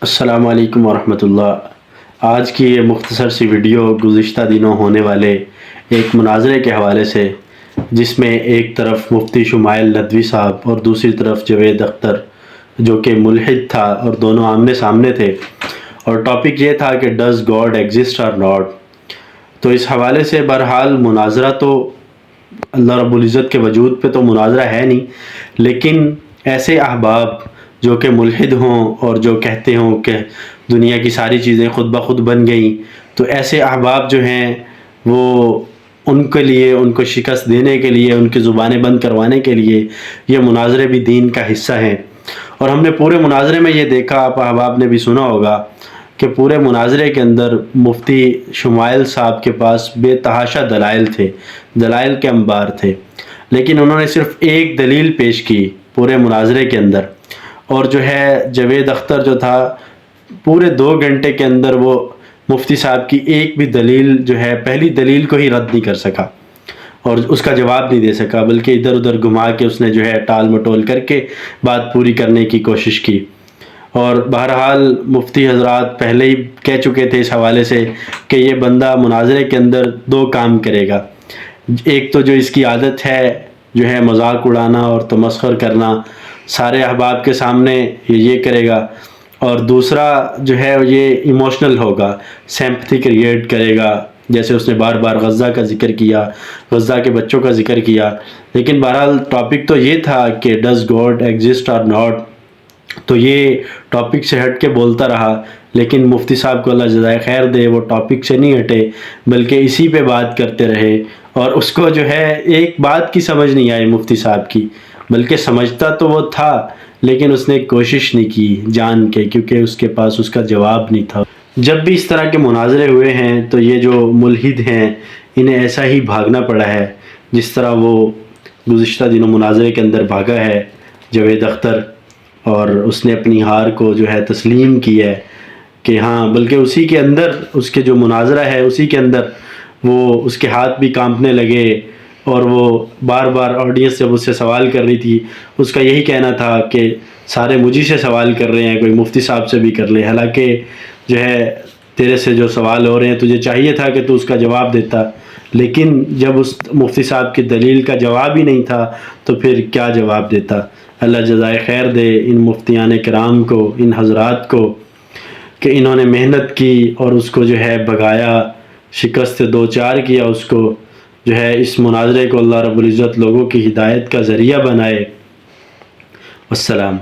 السلام علیکم ورحمۃ اللہ۔ آج کی یہ مختصر سی ویڈیو گزشتہ دنوں ہونے والے ایک مناظرے کے حوالے سے، جس میں ایک طرف مفتی شمائل ندوی صاحب اور دوسری طرف جاوید اختر جو کہ ملحد تھا، اور دونوں آمنے سامنے تھے، اور ٹاپک یہ تھا کہ ڈز گاڈ ایگزسٹ اور ناٹ۔ تو اس حوالے سے بہرحال مناظرہ تو اللہ رب العزت کے وجود پہ تو مناظرہ ہے نہیں، لیکن ایسے احباب جو کہ ملحد ہوں اور جو کہتے ہوں کہ دنیا کی ساری چیزیں خود بخود بن گئیں، تو ایسے احباب جو ہیں وہ ان کے لیے، ان کو شکست دینے کے لیے، ان کی زبانیں بند کروانے کے لیے یہ مناظرے بھی دین کا حصہ ہیں۔ اور ہم نے پورے مناظرے میں یہ دیکھا، آپ احباب نے بھی سنا ہوگا کہ پورے مناظرے کے اندر مفتی شمائل صاحب کے پاس بے تحاشا دلائل تھے، دلائل کے انبار تھے، لیکن انہوں نے صرف ایک دلیل پیش کی پورے مناظرے کے اندر، اور جو ہے جاوید اختر جو تھا پورے 2 گھنٹے کے اندر وہ مفتی صاحب کی ایک بھی دلیل جو ہے، پہلی دلیل کو ہی رد نہیں کر سکا اور اس کا جواب نہیں دے سکا، بلکہ ادھر ادھر گھما کے اس نے جو ہے ٹال مٹول کر کے بات پوری کرنے کی کوشش کی۔ اور بہرحال مفتی حضرات پہلے ہی کہہ چکے تھے اس حوالے سے کہ یہ بندہ مناظرے کے اندر 2 کام کرے گا۔ ایک تو جو اس کی عادت ہے جو ہے مذاق اڑانا اور تمسخر کرنا، سارے احباب کے سامنے یہ کرے گا، اور دوسرا جو ہے یہ ایموشنل ہوگا، سیمپتھی کریٹ کرے گا، جیسے اس نے بار بار غزہ کا ذکر کیا، غزہ کے بچوں کا ذکر کیا۔ لیکن بہرحال ٹاپک تو یہ تھا کہ ڈز گاڈ ایگزسٹ اور ناٹ، تو یہ ٹاپک سے ہٹ کے بولتا رہا، لیکن مفتی صاحب کو اللہ جزائے خیر دے، وہ ٹاپک سے نہیں ہٹے بلکہ اسی پہ بات کرتے رہے، اور اس کو جو ہے ایک بات کی سمجھ نہیں آئی مفتی صاحب کی، بلکہ سمجھتا تو وہ تھا لیکن اس نے کوشش نہیں کی جان کے، کیونکہ اس کے پاس اس کا جواب نہیں تھا۔ جب بھی اس طرح کے مناظرے ہوئے ہیں تو یہ جو ملحد ہیں انہیں ایسا ہی بھاگنا پڑا ہے جس طرح وہ گزشتہ دنوں مناظرے کے اندر بھاگا ہے جاوید اختر، اور اس نے اپنی ہار کو جو ہے تسلیم کی ہے کہ ہاں، بلکہ اسی کے اندر اس کے جو مناظرہ ہے اسی کے اندر وہ اس کے ہاتھ بھی کانپنے لگے، اور وہ بار بار آڈینس جب اس سے سوال کر رہی تھی اس کا یہی کہنا تھا کہ سارے مجھی سے سوال کر رہے ہیں، کوئی مفتی صاحب سے بھی کر لے، حالانکہ جو ہے تیرے سے جو سوال ہو رہے ہیں تجھے چاہیے تھا کہ تو اس کا جواب دیتا، لیکن جب اس مفتی صاحب کی دلیل کا جواب ہی نہیں تھا تو پھر کیا جواب دیتا۔ اللہ جزائے خیر دے ان مفتیان کرام کو، ان حضرات کو، کہ انہوں نے محنت کی اور اس کو جو ہے بھگایا، شکست دوچار کیا، اس کو جو ہے اس مناظرے کو اللہ رب العزت لوگوں کی ہدایت کا ذریعہ بنائے۔ والسلام۔